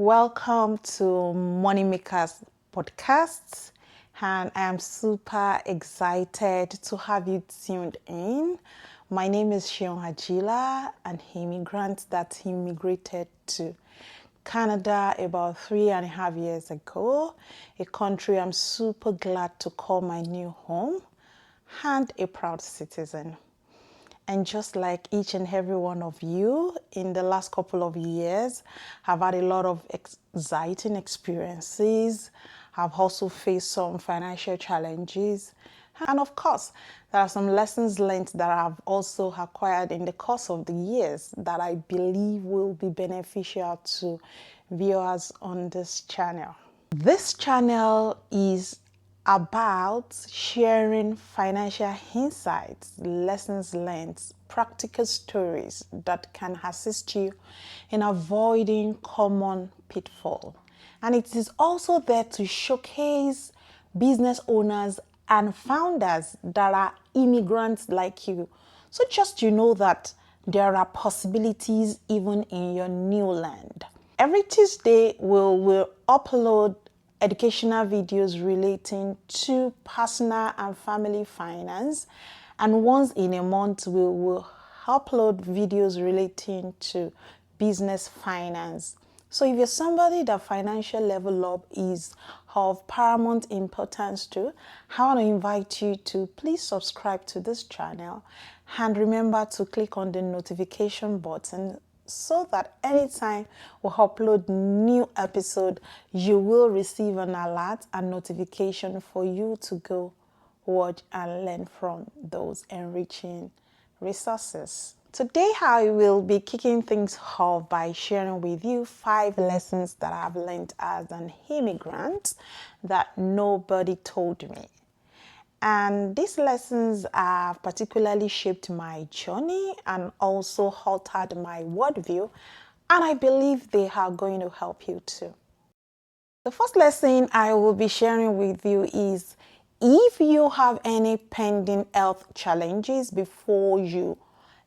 Welcome to Moneymakers Podcasts, and I am super excited to have you tuned in. My name is Shion Hajila, an immigrant that immigrated to Canada about 3.5 years ago, a country I'm super glad to call my new home, and a proud citizen. And just like each and every one of you, in the last couple of years, I've had a lot of exciting experiences. I've also faced some financial challenges. And of course, there are some lessons learned that I've also acquired in the course of the years that I believe will be beneficial to viewers on this channel. This channel is about sharing financial insights, lessons learned, practical stories that can assist you in avoiding common pitfalls. And it is also there to showcase business owners and founders that are immigrants like you. So just you know that there are possibilities even in your new land. Every Tuesday, we'll upload educational videos relating to personal and family finance. And once in a month, we will upload videos relating to business finance. So if you're somebody that financial level up is of paramount importance to, I want to invite you to please subscribe to this channel and remember to click on the notification button so that anytime we upload new episode, you will receive an alert and notification for you to go watch and learn from those enriching resources. Today, I will be kicking things off by sharing with you 5 lessons that I've learned as an immigrant that nobody told me. And these lessons have particularly shaped my journey and also altered my worldview, and I believe they are going to help you too. The first lesson I will be sharing with you is if you have any pending health challenges before you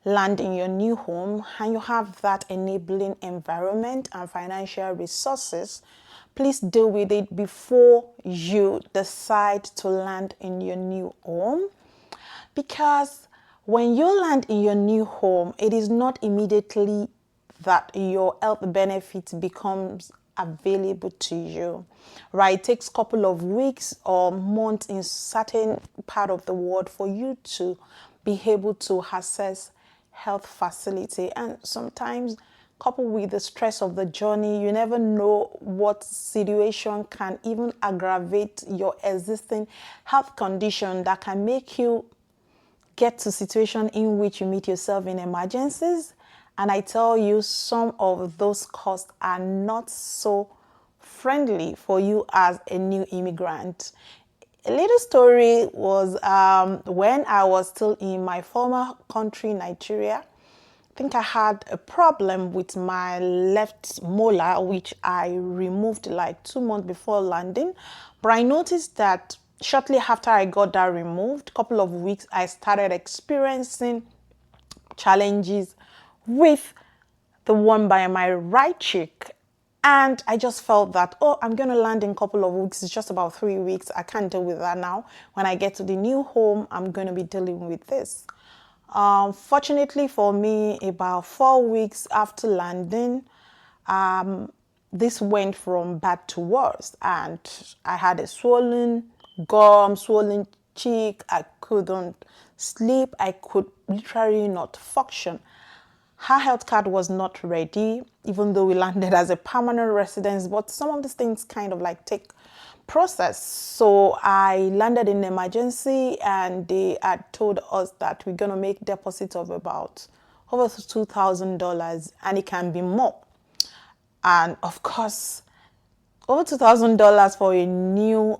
land in your new home and you have that enabling environment and financial resources, please deal with it before you decide to land in your new home. Because when you land in your new home, it is not immediately that your health benefit becomes available to you, right? It takes a couple of weeks or months in certain part of the world for you to be able to access health facility. And sometimes coupled with the stress of the journey, you never know what situation can even aggravate your existing health condition that can make you get to a situation in which you meet yourself in emergencies. And I tell you, some of those costs are not so friendly for you as a new immigrant. A little story was when I was still in my former country, Nigeria. I think I had a problem with my left molar, which I removed like 2 months before landing. But I noticed that shortly after I got that removed, a couple of weeks, I started experiencing challenges with the one by my right cheek. And I just felt that, oh, I'm going to land in a couple of weeks. It's just about 3 weeks. I can't deal with that now. When I get to the new home, I'm going to be dealing with this. Fortunately for me, about 4 weeks after landing, this went from bad to worse. And I had a swollen gum, swollen cheek. I couldn't sleep. I could literally not function. Her health card was not ready, even though we landed as a permanent residence, but some of these things kind of like take process. So I landed in emergency and they had told us that we're going to make deposits of about over $2,000 and it can be more. And of course, over $2,000 for a new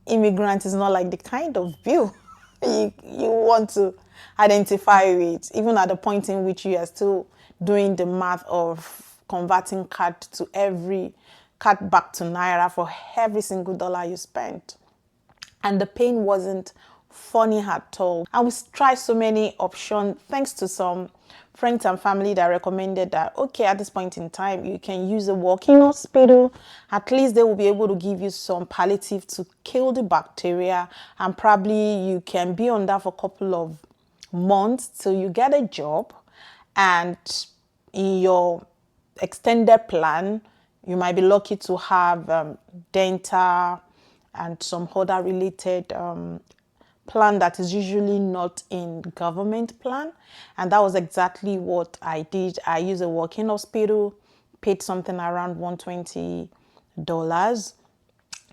immigrant is not like the kind of bill you want to identify with, even at the point in which you are still doing the math of converting card to every card back to Naira for every single dollar you spent. And the pain wasn't funny at all. And we tried so many options thanks to some friends and family that recommended that, okay, at this point in time, you can use a walk-in hospital. At least they will be able to give you some palliative to kill the bacteria, and probably you can be on that for a couple of months till you get a job. And in your extended plan, you might be lucky to have dental and some other related plan that is usually not in government plan. And that was exactly what I did. I used a walk-in hospital, paid something around $120,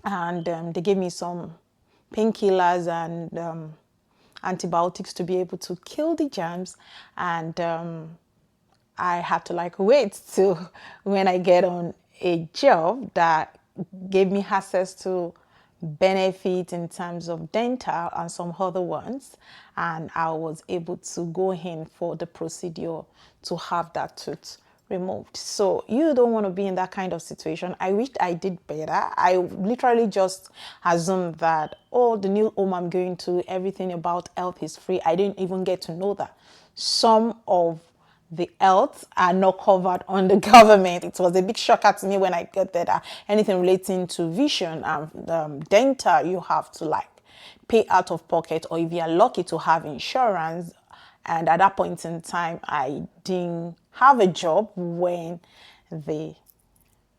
and they gave me some painkillers and antibiotics to be able to kill the germs. And I had to like wait till when I get on a job that gave me access to benefit in terms of dental and some other ones, and I was able to go in for the procedure to have that tooth removed. So you don't want to be in that kind of situation. I wish I did better. I literally just assumed that, oh, the new home I'm going to, everything about health is free. I didn't even get to know that some of the health are not covered on the government. It was a big shocker to me when I got that anything relating to vision and dental, you have to like pay out of pocket, or if you're lucky to have insurance. And at that point in time, I didn't have a job when the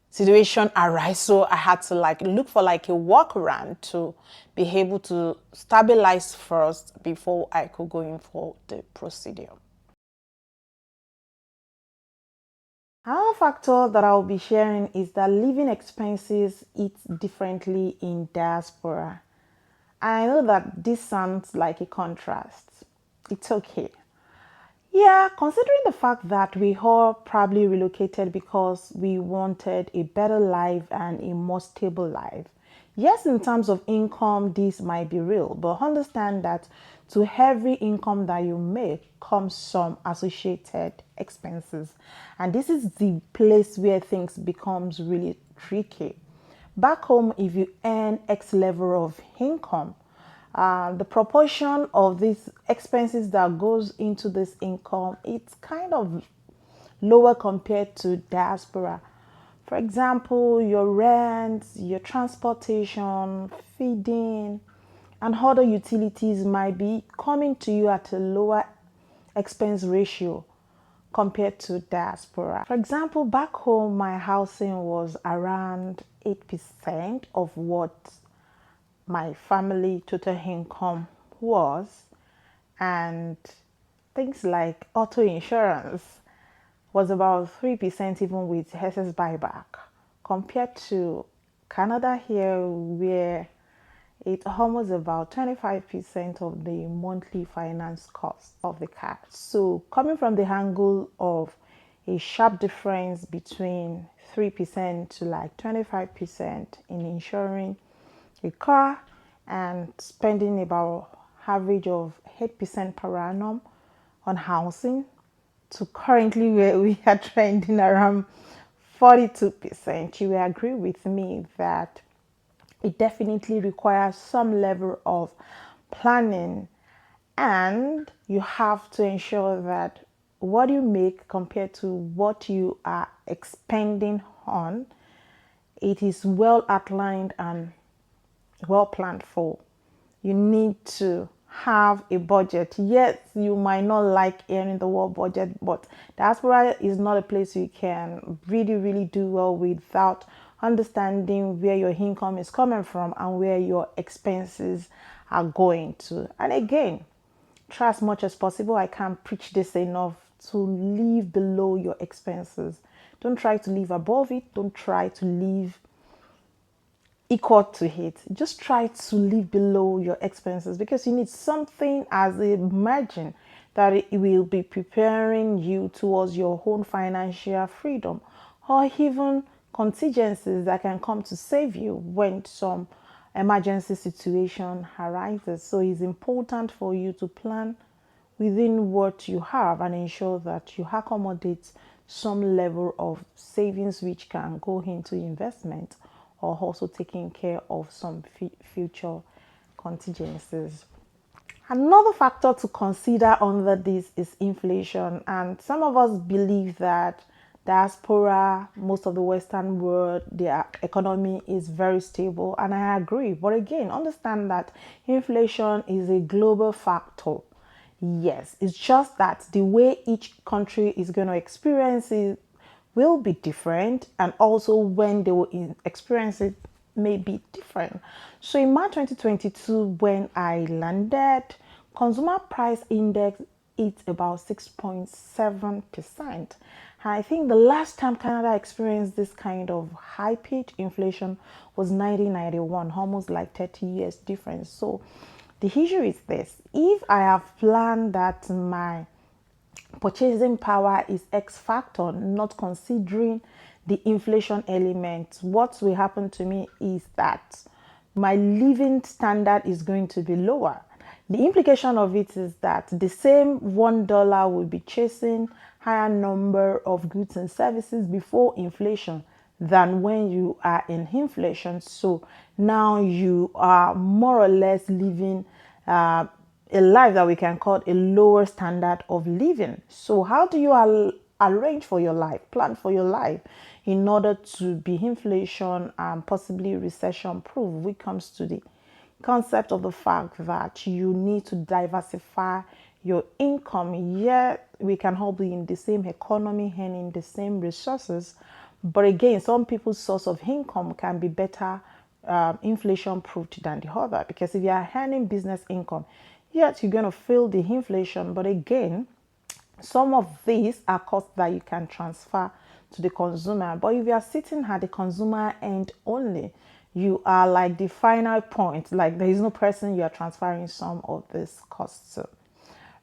situation arise, so I had to like look for like a workaround to be able to stabilize first before I could go in for the procedure. Another factor that I'll be sharing is that living expenses eat differently in diaspora. I know that this sounds like a contrast. It's okay. Yeah, considering the fact that we all probably relocated because we wanted a better life and a more stable life. Yes, in terms of income, this might be real, but understand that to every income that you make comes some associated expenses. And this is the place where things becomes really tricky. Back home, if you earn X level of income, the proportion of these expenses that goes into this income, it's kind of lower compared to diaspora. For example, your rent, your transportation, feeding, and other utilities might be coming to you at a lower expense ratio compared to diaspora. For example, back home, my housing was around 8% of what my family total income was, and things like auto insurance was about 3% even with SS buyback, compared to Canada here where it's almost about 25% of the monthly finance cost of the car. So coming from the angle of a sharp difference between 3% to like 25% in insuring a car and spending about average of 8% per annum on housing, to currently where we are trending around 42%, you will agree with me that it definitely requires some level of planning, and you have to ensure that what you make compared to what you are expending on, it is well outlined and well planned for. You need to have a budget. Yes, you might not like hearing the word budget, but diaspora is not a place you can really do well without understanding where your income is coming from and where your expenses are going to. And again, try as much as possible. I can't preach this enough, to live below your expenses. Don't try to live above it. Don't try to live equal to it. Just try to live below your expenses, because you need something as a margin that it will be preparing you towards your own financial freedom, or even contingencies that can come to save you when some emergency situation arises. So it's important for you to plan within what you have and ensure that you accommodate some level of savings which can go into investment, or also taking care of some future contingencies. Another factor to consider under this is inflation, and some of us believe that diaspora, most of the Western world, their economy is very stable, and I agree. But again, understand that inflation is a global factor. Yes, it's just that the way each country is going to experience it will be different, and also when they will experience it may be different. So in March 2022, when I landed, consumer price index is about 6.7%. I think the last time Canada experienced this kind of high pitch inflation was 1991, almost like 30 years difference. So the issue is this: if I have planned that my purchasing power is X factor, not considering the inflation element, what will happen to me is that my living standard is going to be lower. The implication of it is that the same $1 will be chasing higher number of goods and services before inflation than when you are in inflation. So now you are more or less living a life that we can call a lower standard of living. So how do you arrange for your life, plan for your life in order to be inflation and possibly recession proof? Which comes to the concept of the fact that you need to diversify your income. Yet we can all be in the same economy and in the same resources, but again, some people's source of income can be better inflation proofed than the other, because if you are earning business income, yes, you're going to feel the inflation, but again, some of these are costs that you can transfer to the consumer. But if you are sitting at the consumer end only, you are like the final point, like there is no person you are transferring some of these costs to.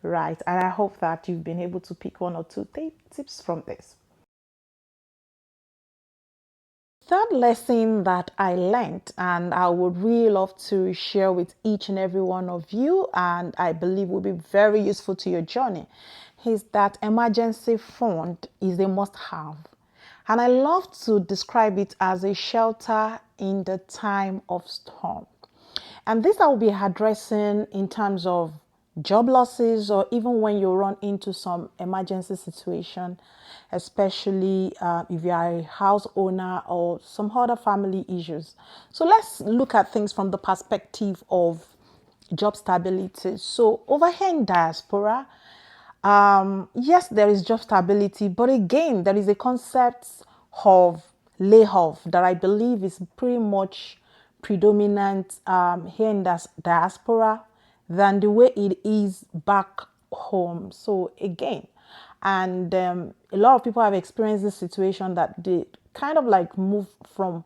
Right. And I hope that you've been able to pick one or two tips from this. Third lesson that I learned, and I would really love to share with each and every one of you, and I believe will be very useful to your journey, is that emergency fund is a must-have. And I love to describe it as a shelter in the time of storm. And this I will be addressing in terms of job losses, or even when you run into some emergency situation, especially if you are a house owner or some other family issues. So let's look at things from the perspective of job stability. So over here in diaspora, yes, there is job stability, but again, there is a concept of layoff that I believe is pretty much predominant here in diaspora than the way it is back home. So again, and a lot of people have experienced this situation that they kind of like move from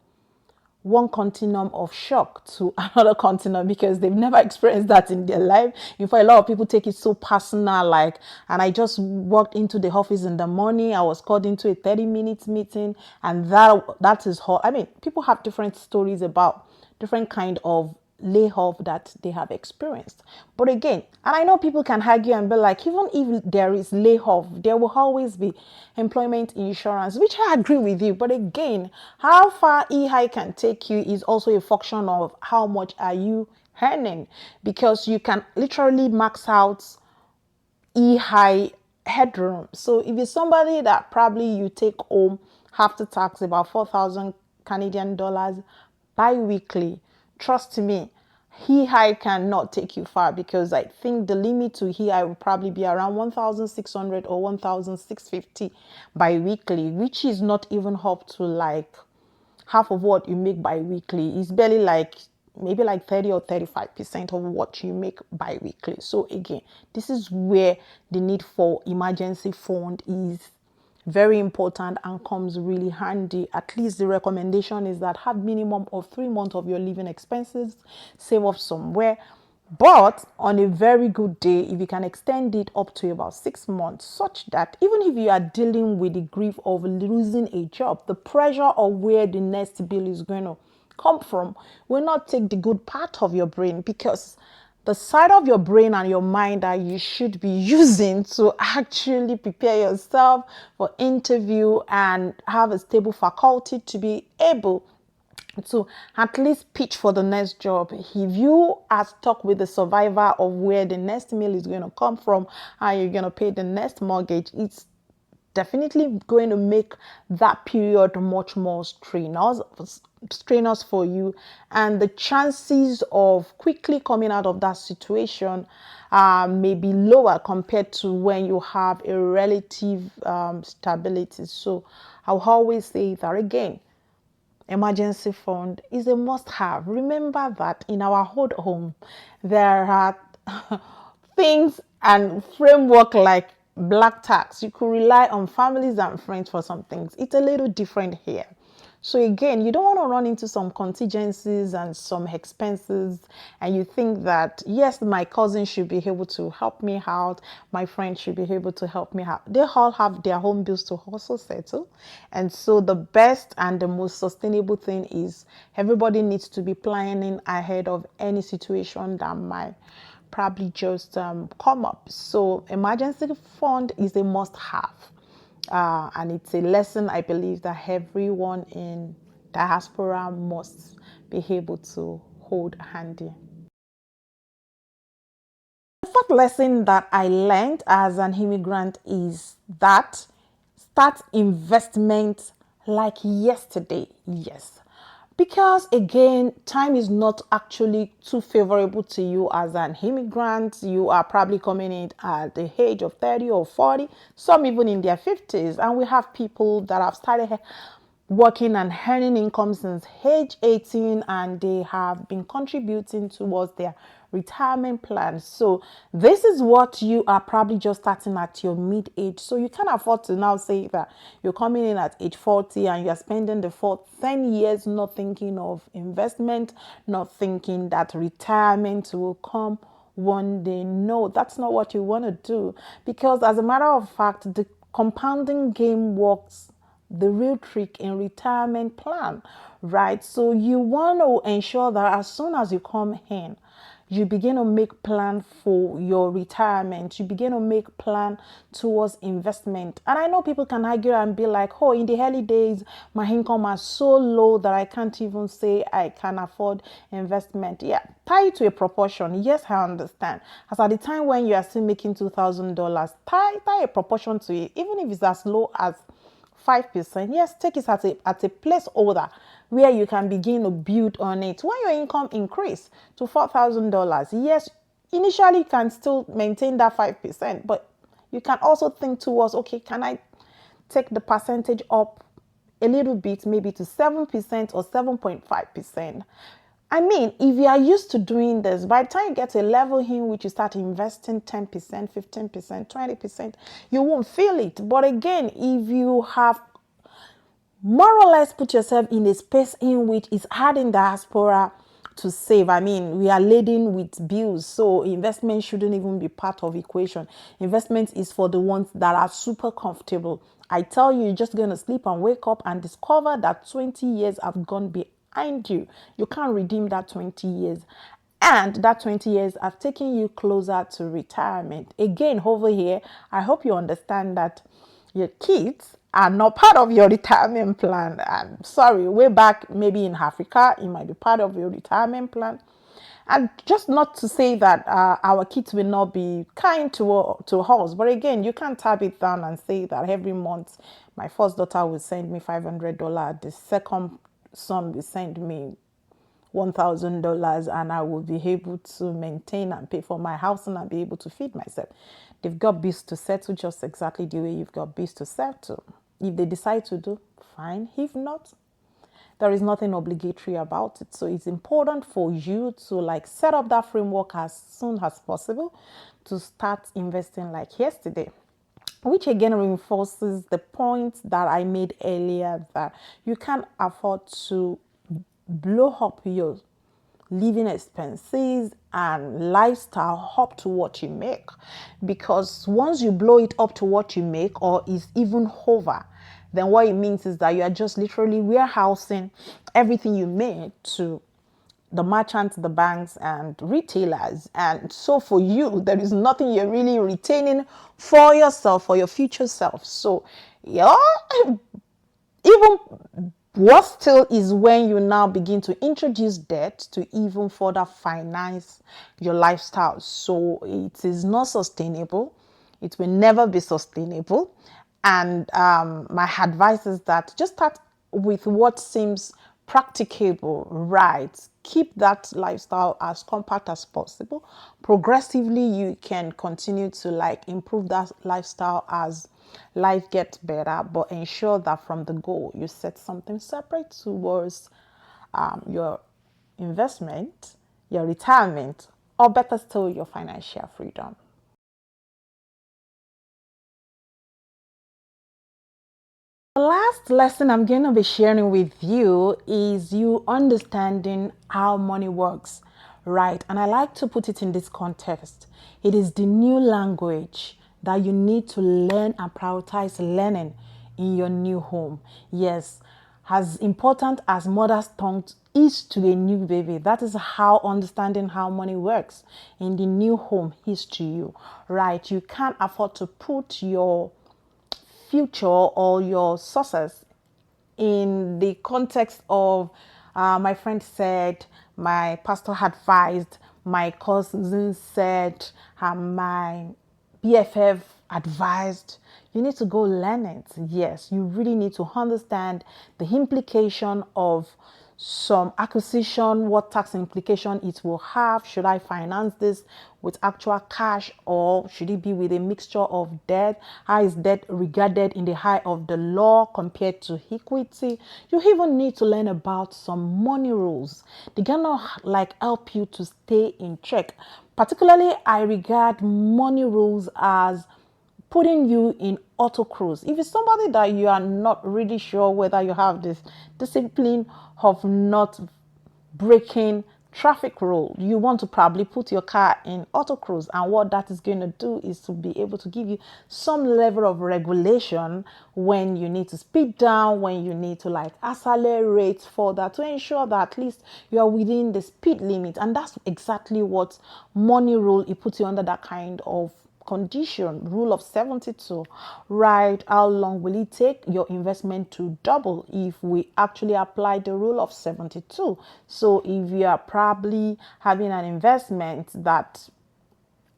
one continuum of shock to another continuum because they've never experienced that in their life. In fact, a lot of people take it so personal, like, and I just walked into the office in the morning, I was called into a 30-minute meeting, and that is how, I mean, people have different stories about different kind of layoff that they have experienced. But again, and I know people can argue and be like, even if there is layoff, there will always be employment insurance, which I agree with you. But again, how far EI can take you is also a function of how much are you earning, because you can literally max out EI headroom. So if you're somebody that probably you take home after tax about 4,000 Canadian dollars bi-weekly, trust me, EI cannot take you far, because I think the limit to EI will probably be around 1,600 or 1,650 bi-weekly, which is not even up to like half of what you make bi-weekly. It's barely like maybe like 30 or 35% of what you make bi-weekly. So again, this is where the need for emergency fund is very important and comes really handy. At least the recommendation is that have minimum of 3 months of your living expenses, save up somewhere. But on a very good day, if you can extend it up to about 6 months, such that even if you are dealing with the grief of losing a job, the pressure of where the next bill is going to come from will not take the good part of your brain, because the side of your brain and your mind that you should be using to actually prepare yourself for interview and have a stable faculty to be able to at least pitch for the next job. If you are stuck with the survivor of where the next meal is going to come from, how you're going to pay the next mortgage, it's definitely going to make that period much more strenuous for you, and the chances of quickly coming out of that situation may be lower compared to when you have a relative stability. So I'll always say that again, emergency fund is a must-have. Remember that in our old home, there are things and framework like black tax. You could rely on families and friends for some things. It's a little different here. So again, you don't want to run into some contingencies and some expenses, and you think that, yes, my cousin should be able to help me out, my friend should be able to help me out. They all have their home bills to also settle. And so the best and the most sustainable thing is everybody needs to be planning ahead of any situation that might probably just come up. So emergency fund is a must-have. And it's a lesson I believe that everyone in diaspora must be able to hold handy. The fourth lesson that I learned as an immigrant is that start investment like yesterday. Yes. Because again, time is not actually too favorable to you as an immigrant. You are probably coming in at the age of 30 or 40, some even in their 50s. And we have people that have started working and earning income since age 18, and they have been contributing towards their retirement plans. So this is what you are probably just starting at your mid age. So you can't afford to now say that you're coming in at age 40 and you're spending the first 10 years not thinking of investment, not thinking that retirement will come one day. No, that's not what you want to do, because as a matter of fact, the compounding game works the real trick in retirement plan, right? So you want to ensure that as soon as you come in, you begin to make plan for your retirement. You begin to make plan towards investment. And I know people can argue and be like, oh, in the early days, my income was so low that I can't even say I can afford investment. Yeah, tie it to a proportion. Yes, I understand. As at the time when you are still making $2,000, tie a proportion to it, even if it's as low as 5%. Yes, take it at a placeholder where you can begin to build on it. When your income increase to $4,000, yes, initially you can still maintain that 5%, but you can also think towards, okay, can I take the percentage up a little bit, maybe to 7% or 7.5%? I mean, if you are used to doing this, by the time you get to a level in which you start investing 10%, 15%, 20%, you won't feel it. But again, if you have more or less put yourself in a space in which it's hard in diaspora to save. I mean, we are laden with bills, so investment shouldn't even be part of equation. Investment is for the ones that are super comfortable. I tell you, you're just going to sleep and wake up and discover that 20 years have gone behind you. You can't redeem that 20 years. And that 20 years have taken you closer to retirement. Again, over here, I hope you understand that your kids are not part of your retirement plan. I'm sorry, way back maybe in Africa, it might be part of your retirement plan. And just not to say that our kids will not be kind to us, but again, you can't tab it down and say that every month my first daughter will send me $500, the second son will send me $1,000, and I will be able to maintain and pay for my house and I'll be able to feed myself. They've got bills to settle just exactly the way you've got bills to settle. If they decide to do, fine. If not, there is nothing obligatory about it. So it's important for you to like set up that framework as soon as possible to start investing like yesterday. Which again reinforces the point that I made earlier, that you can't afford to blow up your living expenses and lifestyle up to what you make, because once you blow it up to what you make or is even over, then what it means is that you are just literally warehousing everything you made to the merchants, the banks, and retailers. And so for you, there is nothing you're really retaining for yourself, for your future self. So yeah, even What still is when you now begin to introduce debt to even further finance your lifestyle. So it is not sustainable. It will never be sustainable. And my advice is that just start with what seems practicable, right? Keep that lifestyle as compact as possible. Progressively, you can continue to like improve that lifestyle as life gets better, but ensure that from the goal you set something separate towards your investment, your retirement, or better still, your financial freedom. The last lesson I'm going to be sharing with you is you understanding how money works, right? And I like to put it in this context. It is the new language that you need to learn and prioritize learning in your new home. Yes, as important as mother's tongue is to a new baby, that is how understanding how money works in the new home is to you, right? You can't afford to put your future or your success in the context of my friend said, my pastor advised, my cousin said, my BFF advised. You need to go learn it. Yes, you really need to understand the implication of some acquisition, what tax implication it will have. Should I finance this with actual cash or should it be with a mixture of debt? How is debt regarded in the eye of the law compared to equity? You even need to learn about some money rules. They're gonna like help you to stay in check. Particularly, I regard money rules as putting you in auto cruise. If it's somebody that you are not really sure whether you have this discipline of not breaking traffic rule, you want to probably put your car in auto cruise, and what that is going to do is to be able to give you some level of regulation when you need to speed down, when you need to like accelerate further, to ensure that at least you are within the speed limit. And that's exactly what money rule, it puts you under that kind of condition. Rule of 72, right? How long will it take your investment to double if we actually apply the rule of 72? So if you are probably having an investment that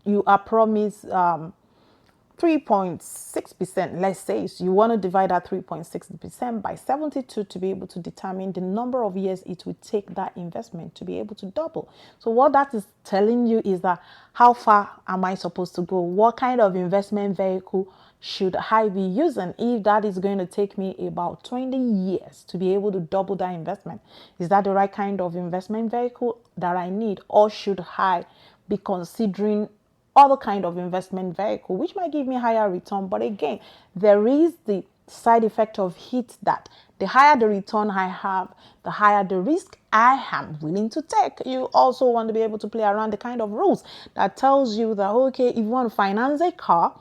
you are promised 3.6%, let's say, so you want to divide that 3.6% by 72 to be able to determine the number of years it would take that investment to be able to double. So what that is telling you is that how far am I supposed to go? What kind of investment vehicle should I be using if that is going to take me about 20 years to be able to double that investment? Is that the right kind of investment vehicle that I need, or should I be considering other kind of investment vehicle which might give me higher return? But again, there is the side effect of it that the higher the return I have, the higher the risk I am willing to take. You also want to be able to play around the kind of rules that tells you that, okay, if you want to finance a car,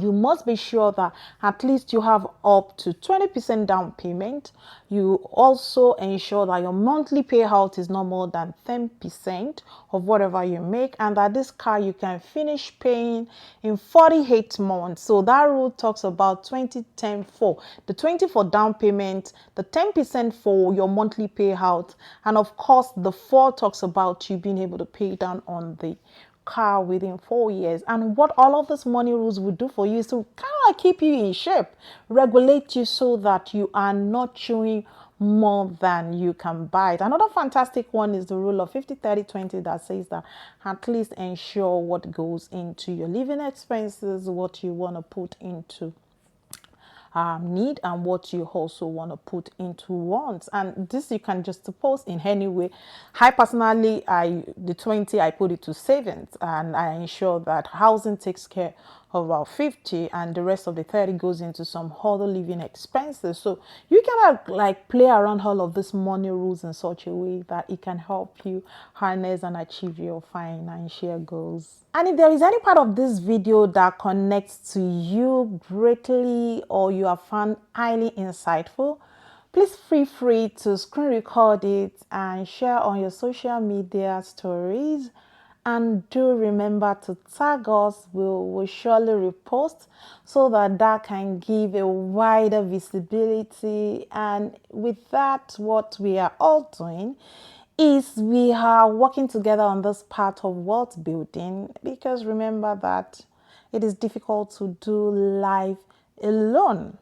you must be sure that at least you have up to 20% down payment. You also ensure that your monthly payout is no more than 10% of whatever you make, and that this car you can finish paying in 48 months. So that rule talks about 20, 10, 4. The 20 for down payment, the 10% for your monthly payout, and of course the 4 talks about you being able to pay down on the car within 4 years. And what all of these money rules will do for you is to kind of like keep you in shape, regulate you so that you are not chewing more than you can bite. Another fantastic one is the rule of 50, 30, 20 that says that at least ensure what goes into your living expenses, what you want to put into need, and what you also want to put into wants. And this you can just suppose in any way. I personally, the 20 I put it to savings, and I ensure that housing takes care of about 50, and the rest of the 30 goes into some other living expenses. So you can like play around all of these money rules in such a way that it can help you harness and achieve your financial goals. And if there is any part of this video that connects to you greatly or you have found highly insightful, please feel free to screen record it and share on your social media stories. And do remember to tag us. We'll surely repost so that can give a wider visibility. And with that, what we are all doing is we are working together on this part of wealth building, because remember that it is difficult to do life alone.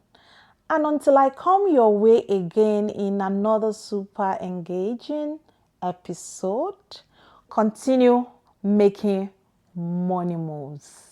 And until I come your way again in another super engaging episode, continue making money moves.